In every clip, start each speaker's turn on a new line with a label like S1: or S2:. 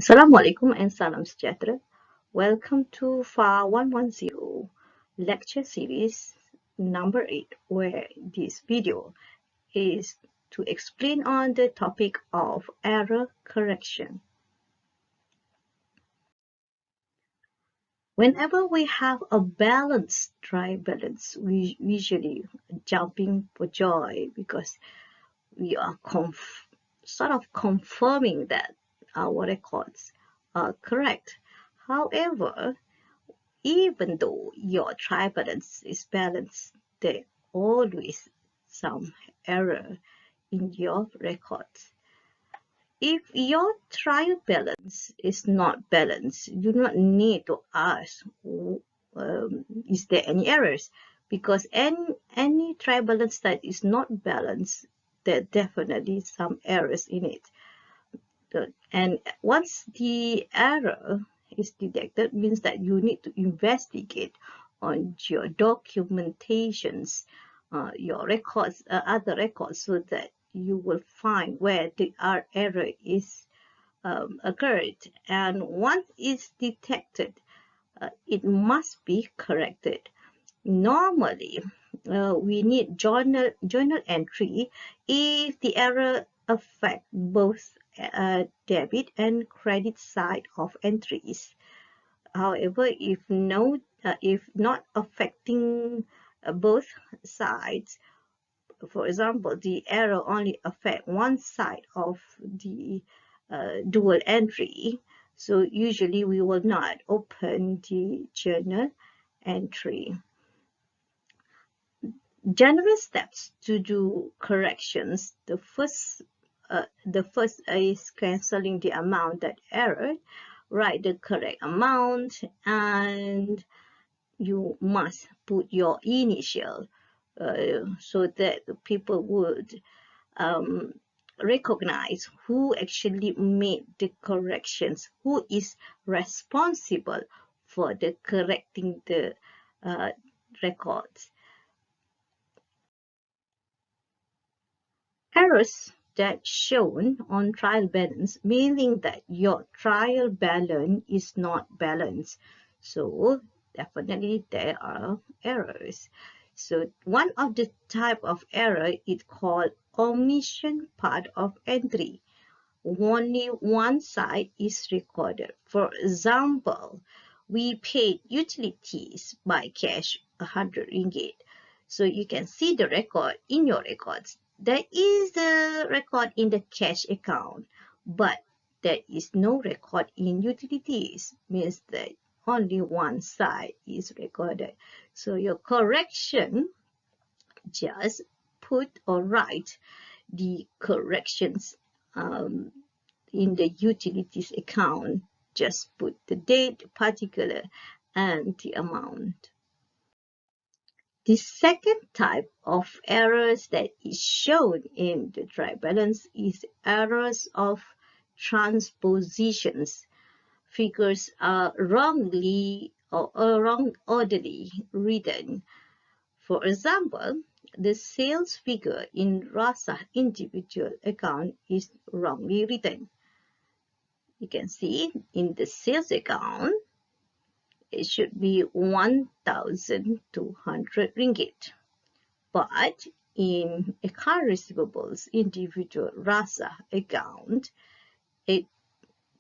S1: Assalamualaikum and salam sejahtera. Welcome to FAR110 lecture series number 8, where this video is to explain on the topic of error correction. Whenever we have a balanced dry balance, we usually jumping for joy because we are sort of confirming that our records are correct. However, even though your dry balance is balanced, there always some error in your records. If your trial balance is not balanced, you do not need to ask, is there any errors? Because any trial balance that is not balanced, there are definitely some errors in it. And once the error is detected, means that you need to investigate on your documentations, your records, other records, so that you will find where the error is occurred. And once it's detected, it must be corrected. Normally, we need journal entry if the error affects both debit and credit side of entries. However, if not affecting both sides, for example, the error only affect one side of the dual entry, so usually we will not open the journal entry. General steps to do corrections. The first is cancelling the amount that errored. Write the correct amount, and you must put your initial so that people would recognize who actually made the corrections, who is responsible for the correcting the records. Errors that shown on trial balance, meaning that your trial balance is not balanced. So definitely there are errors. So one of the type of error is called omission part of entry. Only one side is recorded. For example, we paid utilities by cash 100 ringgit. So you can see the record in your records. There is a record in the cash account, but there is no record in utilities, means that only one side is recorded. So your correction, just put or write the corrections in the utilities account. Just put the date, particular, and the amount. The second type of errors that is shown in the dry balance is errors of transpositions. Figures are wrongly or wrong orderly written. For example, the sales figure in Rasah individual account is wrongly written. You can see in the sales account, it should be 1,200 ringgit. But in account receivables individual Rasah account, it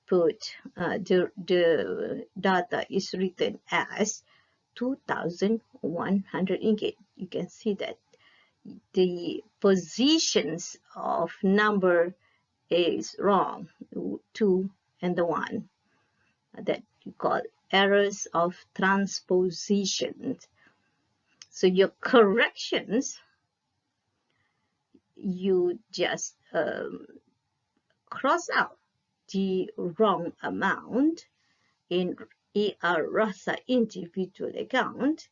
S1: put the data is written as 2,100 ringgit. You can see that the positions of number is wrong, 2 and the 1, that you call errors of transposition. So your corrections, you just cross out the wrong amount in ER Rasah individual account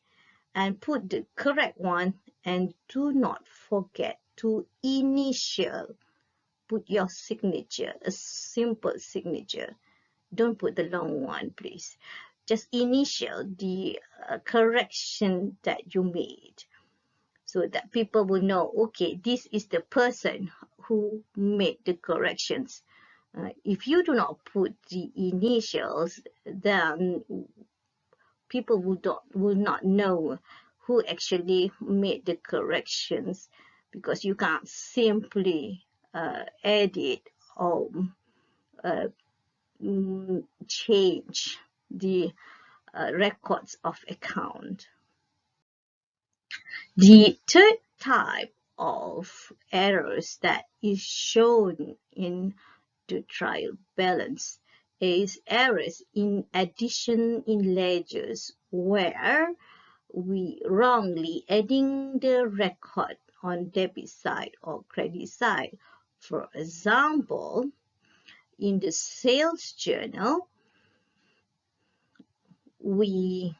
S1: and put the correct one, and do not forget to initial. Put your signature, a simple signature. Don't put the long one, please. Just initial the correction that you made, so that people will know, okay, this is the person who made the corrections. If you do not put the initials, then people will not know who actually made the corrections, because you can't simply edit or change the records of account. The third type of errors that is shown in the trial balance is errors in addition in ledgers, where we wrongly adding the record on debit side or credit side. For example, in the sales journal, we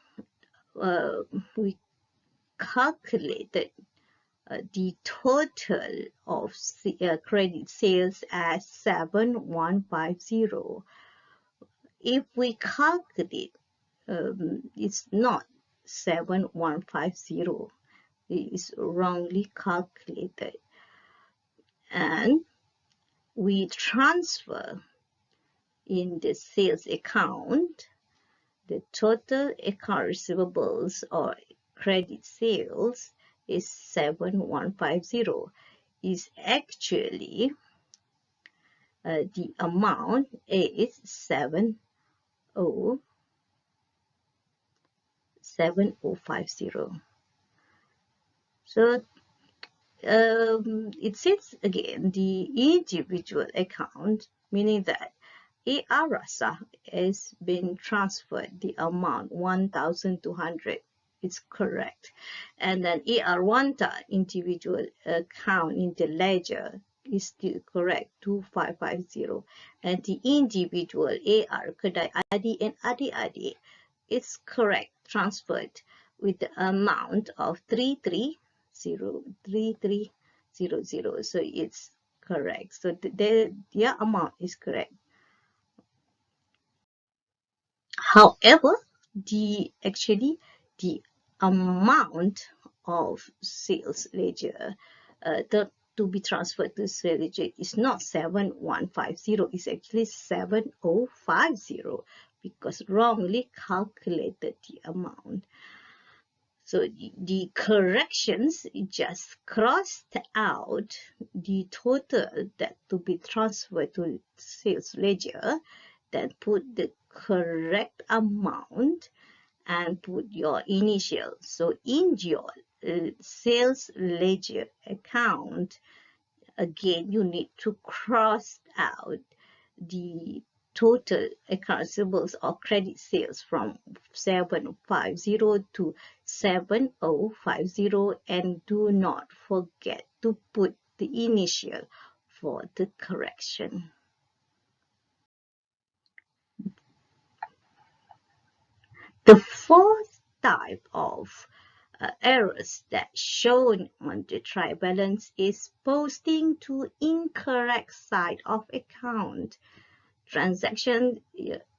S1: calculated the total of credit sales as 7150. If we calculate, it's not 7150. It is wrongly calculated. And we transfer in the sales account the total account receivables or credit sales is 7150. Is actually the amount is 7050. So it says again the individual account, meaning that AR Rasah has been transferred the amount 1,200. It's correct. And then FAR110 individual account in the ledger is still correct, 2550. And the individual AR Kedai Adi and Adik-adik is correct, transferred with the amount of 3300. So it's correct. So their amount is correct. However, the amount of sales ledger to be transferred to sales ledger is not 7150, it's actually 7050, because wrongly calculated the amount. So the corrections just crossed out the total that to be transferred to sales ledger, then put the correct amount and put your initial. So in your sales ledger account, again, you need to cross out the total account receivables or credit sales from 7050 to 7050, and do not forget to put the initial for the correction. The fourth type of errors that shown on the trial balance is posting to incorrect side of account. Transaction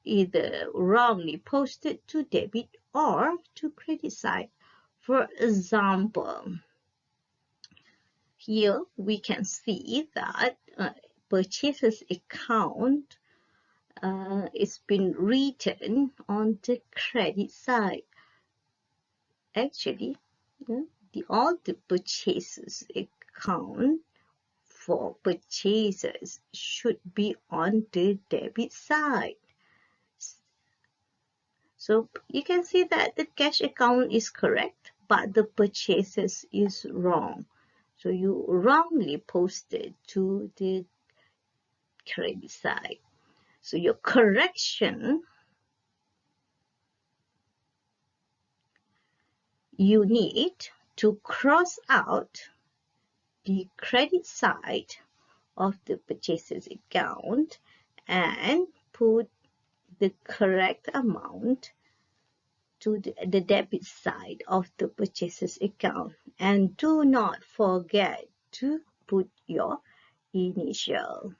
S1: either wrongly posted to debit or to credit side. For example, here we can see that purchases account it's been written on the credit side. Actually, all the purchases account for purchases should be on the debit side. So you can see that the cash account is correct, but the purchases is wrong. So you wrongly posted to the credit side. So your correction, you need to cross out the credit side of the purchases account and put the correct amount to the debit side of the purchases account. And do not forget to put your initial.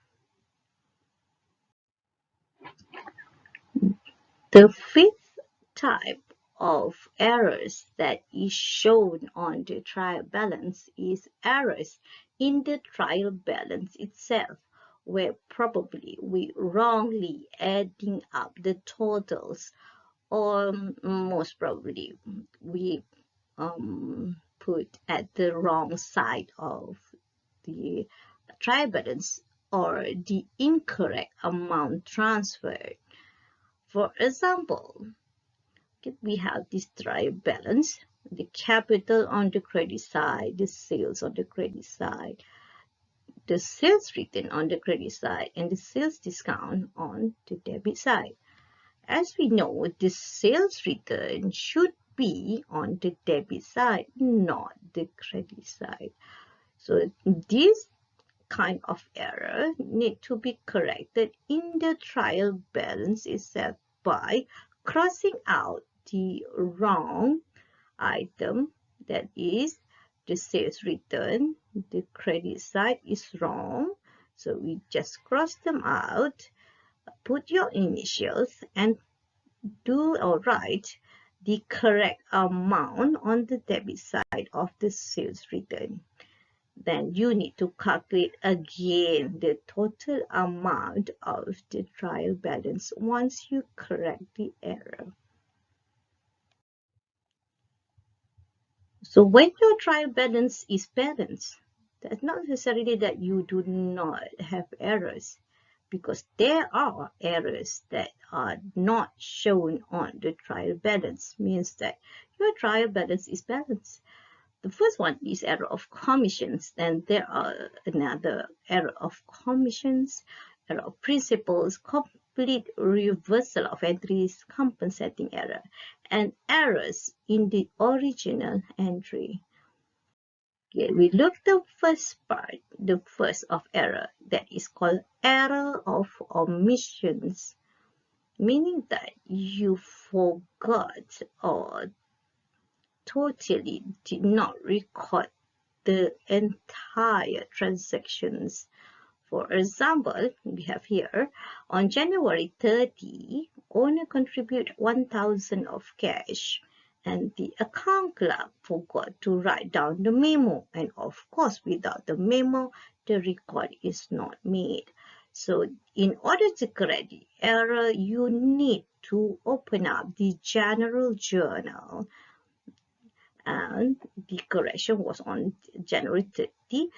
S1: The fifth type of errors that is shown on the trial balance is errors in the trial balance itself, where probably we wrongly adding up the totals, or most probably we put at the wrong side of the trial balance, or the incorrect amount transferred. For example, we have this trial balance, the capital on the credit side, the sales on the credit side, the sales return on the credit side, and the sales discount on the debit side. As we know, the sales return should be on the debit side, not the credit side. So this kind of error need to be corrected in the trial balance itself by crossing out the wrong item, that is the sales return. The credit side is wrong, so we just cross them out, put your initials, and do or write the correct amount on the debit side of the sales return. Then you need to calculate again the total amount of the trial balance once you correct the error. So when your trial balance is balanced, that's not necessarily that you do not have errors, because there are errors that are not shown on the trial balance, means that your trial balance is balanced. The first one is error of commissions, then there are another error of commissions, error of principals, complete reversal of entries, compensating error, and errors in the original entry. Okay, we look the first part, the first of error, that is called error of omissions, meaning that you forgot or totally did not record the entire transactions. For example, we have here, on January 30, owner contribute 1,000 of cash, and the account clerk forgot to write down the memo, and of course without the memo the record is not made. So in order to correct the error, you need to open up the general journal, and the correction was on January 30.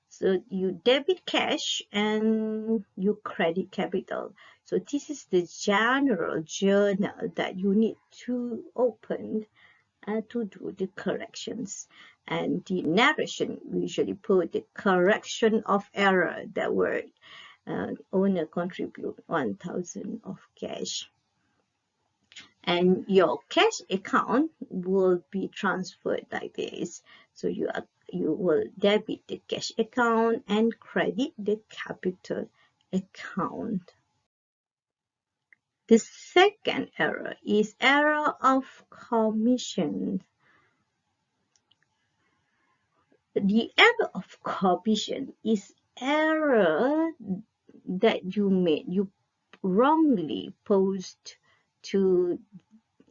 S1: So you debit cash and you credit capital. So this is the general journal that you need to open to do the corrections. And the narration usually put the correction of error, that word, owner contribute 1,000 of cash. And your cash account will be transferred like this. So you will debit the cash account and credit the capital account. The second error is error of commission. The error of commission is error that you made. You wrongly post to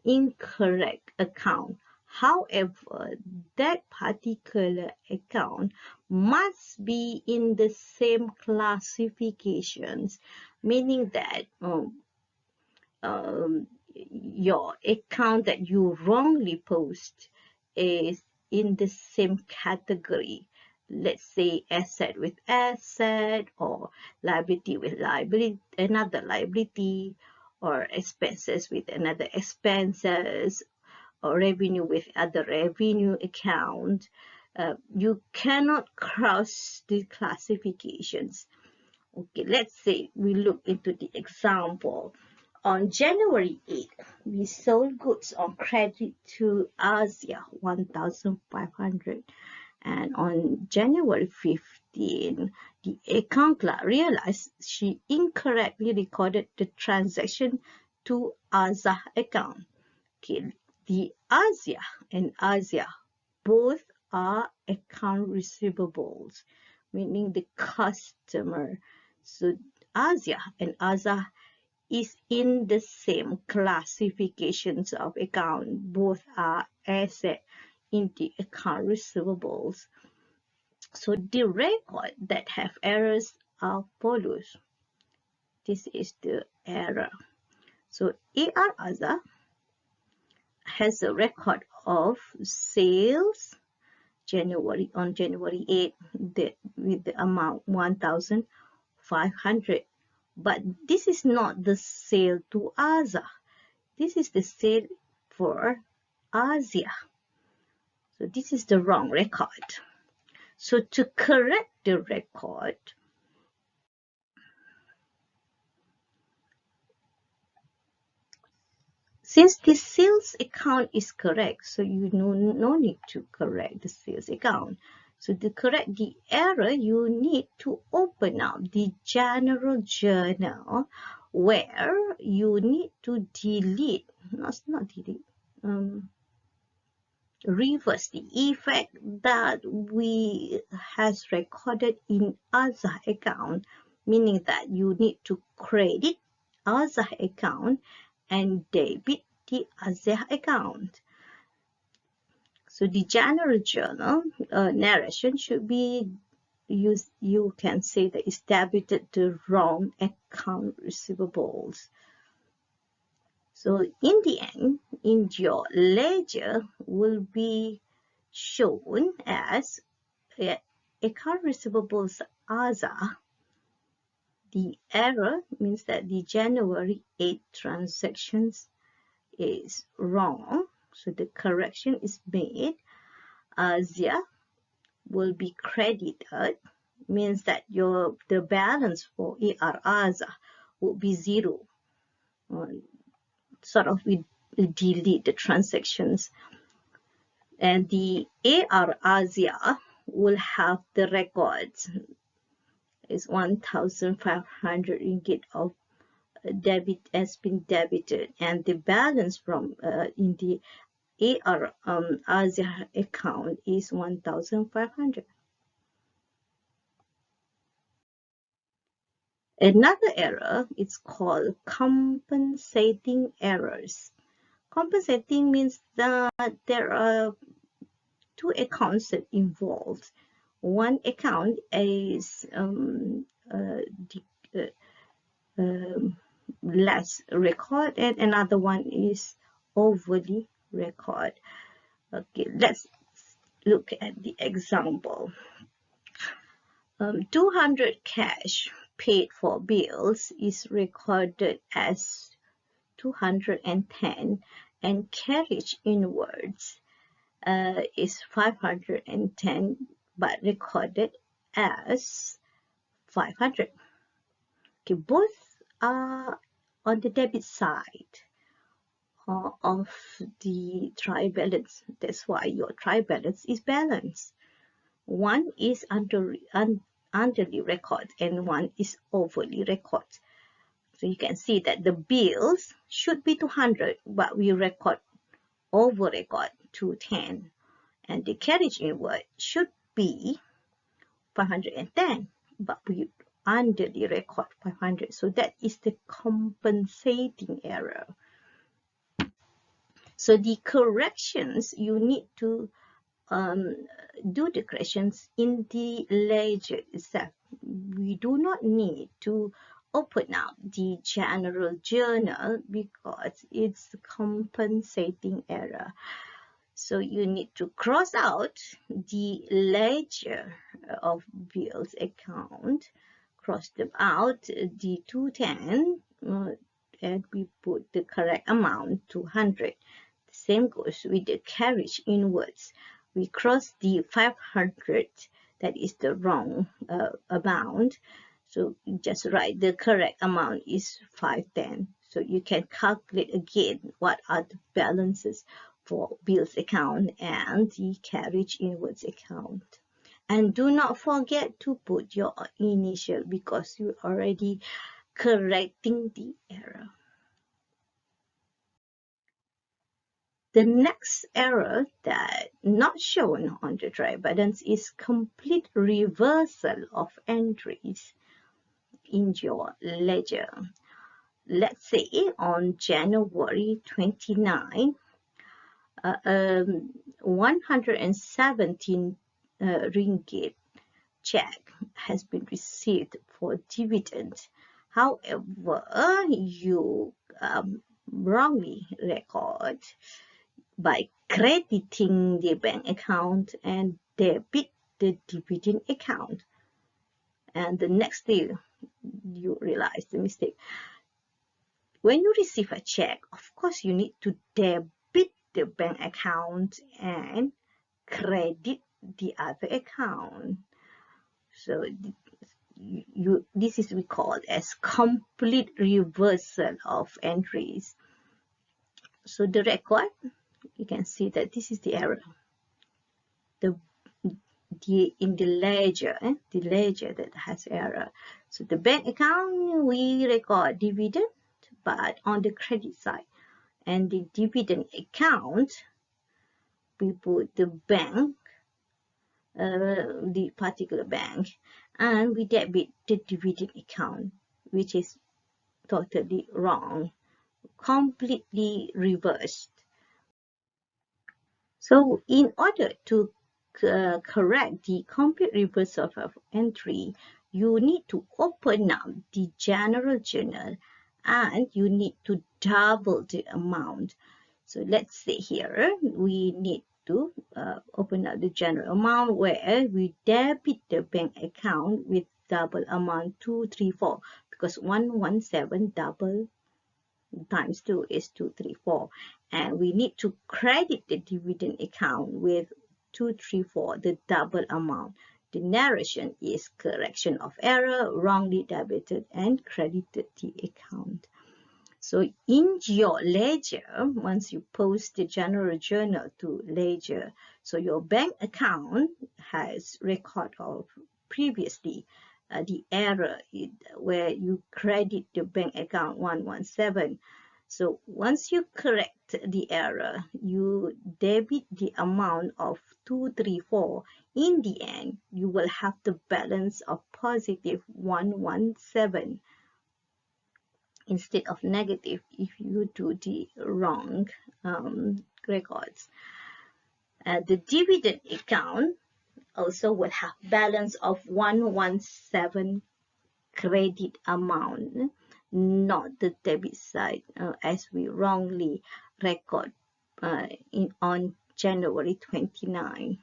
S1: incorrect account. However, that particular account must be in the same classifications, meaning that your account that you wrongly post is in the same category. Let's say asset with asset, or liability with liability, another liability, or expenses with another expenses, or revenue with other revenue account. You cannot cross the classifications. Okay, let's say we look into the example. On January 8, we sold goods on credit to Asia 1,500. And on January 15, the account clerk realized she incorrectly recorded the transaction to Asia account. Okay, the Asia and Asia both are account receivables, meaning the customer. So Asia and Asia is in the same classifications of account. Both are asset in the account receivables. So the record that have errors are follows. This is the error. So AR Rasah has a record of sales on January 8 with the amount 1,500. But this is not the sale to Rasah. This is the sale for Asia. So this is the wrong record. So to correct the record, since the sales account is correct, so you no need to correct the sales account. So to correct the error, you need to open up the general journal where you need to delete, not delete, reverse the effect that we has recorded in Rasah account, meaning that you need to credit Rasah account and debit the Rasah account. So the general journal narration should be used. You can say that it's debited the wrong account receivables. So in the end, in your ledger will be shown as account receivables Rasah. The error means that the January 8 transactions is wrong. So the correction is made. Asia will be credited, means that the balance for AR Rasah will be 0. Sort of we delete the transactions, and the AR Asia will have the records is 1,500 ringgit of debit has been debited, and the balance from in the AR Asia account is 1,500. Another error is called compensating errors. Compensating means that there are two accounts involved. One account is less record, and another one is overly record. Okay, let's look at the example. 200 cash paid for bills is recorded as 210, and carriage inwards is 510, but recorded as 500. Okay, both are on the debit side of the trial balance. That's why your trial balance is balanced. One is underly record and one is overly record. So you can see that the bills should be 200, but we over record 210, and the carriage inward should be 510, but we underly record 500. So that is the compensating error. So the corrections, you need to do the corrections in the ledger itself. We do not need to open up the general journal because it's compensating error. So you need to cross out the ledger of bills account, cross them out, the 210, and we put the correct amount, 200. The same goes with the carriage inwards. We cross the 500, that is the wrong amount. So you just write the correct amount is 510. So you can calculate again what are the balances for bills account and the carriage inwards account. And do not forget to put your initial because you're already correcting the error. The next error that not shown on the trial balance is complete reversal of entries in your ledger. Let's say on January 29, 117 ringgit check has been received for dividend. However, you wrongly record by crediting the bank account and debit the dividend account. And the next day, you realize the mistake. When you receive a check, of course, you need to debit the bank account and credit the other account. So this is we call as complete reversal of entries. So the record, you can see that this is the error. In the ledger that has error. So the bank account, we record dividend, but on the credit side, and the dividend account, we put the bank, the particular bank, and we debit the dividend account, which is totally wrong, completely reversed. So in order to correct the complete reversal of entry, you need to open up the general journal and you need to double the amount. So let's say here we need to open up the general amount where we debit the bank account with double amount 234, because 117 double times 2 is 234, and we need to credit the dividend account with 234, the double amount. The narration is correction of error, wrongly debited and credited the account. So in your ledger, once you post the general journal to ledger, so your bank account has record of previously the error where you credit the bank account 117. So once you correct the error, you debit the amount of 234. In the end, you will have the balance of positive 117 instead of negative if you do the wrong records. The dividend account also will have balance of 117 credit amount, not the debit side, as we wrongly record on January 29.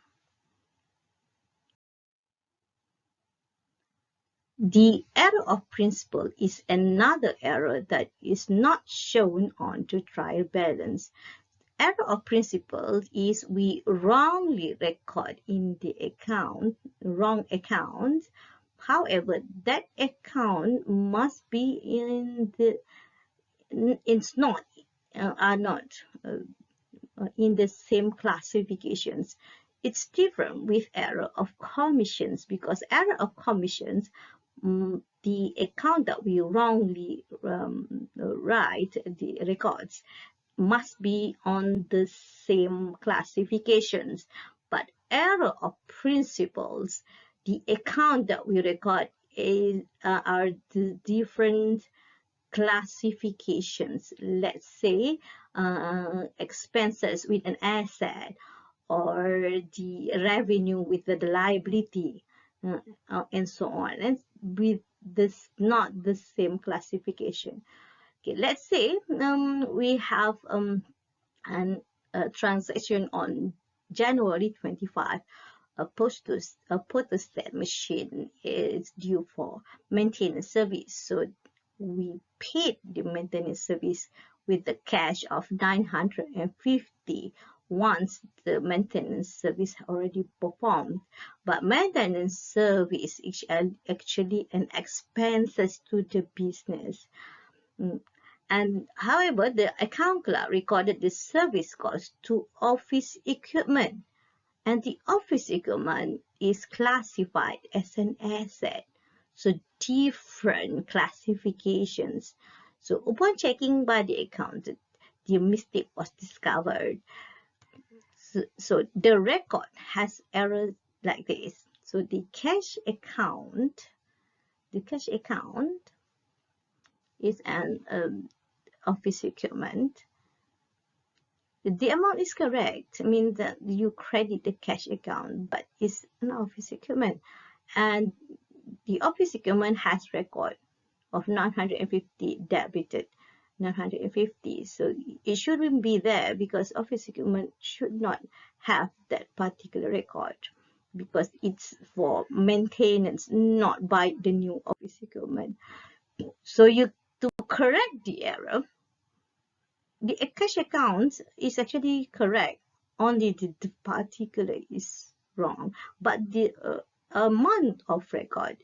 S1: The error of principle is another error that is not shown on the trial balance. Error of principle is we wrongly record in the account, wrong account. However, that account must be in the, it's not, are not in the same classifications. It's different with error of commissions, because error of commissions, the account that we wrongly write, the records, must be on the same classifications. But error of principles, the account that we record are the different classifications. Let's say expenses with an asset, or the revenue with the liability, and so on, and with this not the same classification. Okay, let's say we have a transaction on January 25. A photostat machine is due for maintenance service, so we paid the maintenance service with the cash of 950 once the maintenance service already performed. But maintenance service is actually an expenses to the business. And however, the account clerk recorded the service cost to office equipment, and the office equipment is classified as an asset. So different classifications. So upon checking by the accountant, the mistake was discovered. So the record has errors like this. So the cash account is an office equipment. The amount is correct. I mean that you credit the cash account, but it's an office equipment. And the office equipment has record of 950 debited 950, so it shouldn't be there because office equipment should not have that particular record because it's for maintenance, not by the new office equipment. So to correct the error, the cash account is actually correct, only the particular is wrong, but the amount of record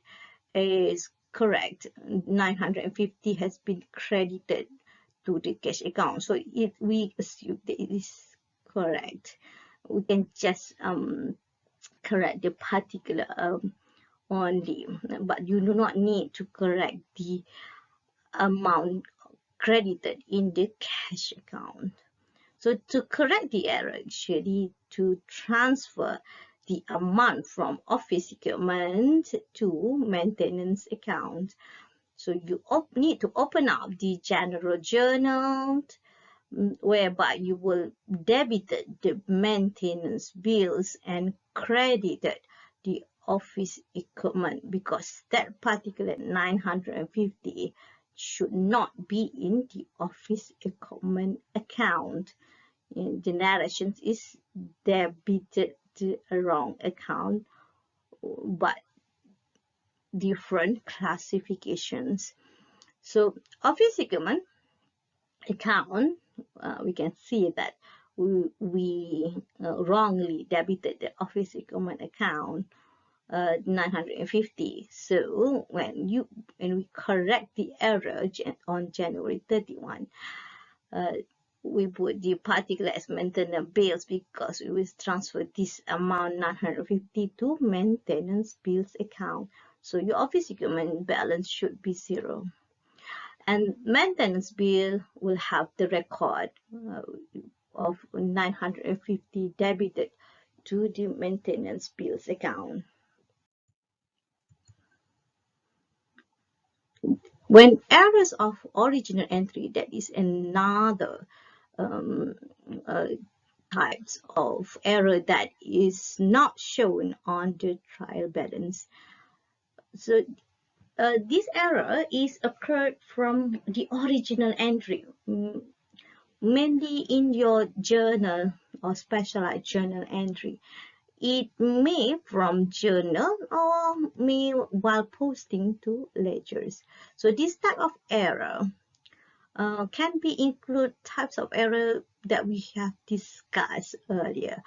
S1: is correct. 950 has been credited to the cash account, so if we assume that it is correct, we can just correct the particular only, but you do not need to correct the amount credited in the cash account. So to correct the error, actually to transfer the amount from office equipment to maintenance account. So you need to open up the general journal whereby you will debit the maintenance bills and credited the office equipment, because that particular 950 should not be in the office equipment account. The narration is debited the wrong account, but different classifications. So office equipment account, we can see that we wrongly debited the office equipment account 950. So when we correct the error on January 31, we put the particular as maintenance bills because we will transfer this amount 950 to maintenance bills account. So your office equipment balance should be 0. And maintenance bill will have the record of 950 debited to the maintenance bills account. When errors of original entry, that is another types of error that is not shown on the trial balance. So this error is occurred from the original entry, mainly in your journal or specialized journal entry. It may from journal or may while posting to ledgers. So this type of error can be include types of error that we have discussed earlier.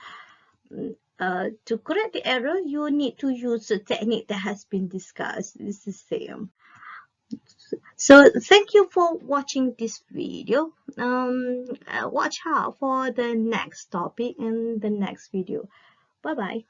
S1: To correct the error, you need to use the technique that has been discussed. It's the same. So thank you for watching this video. Watch out for the next topic in the next video. Bye bye.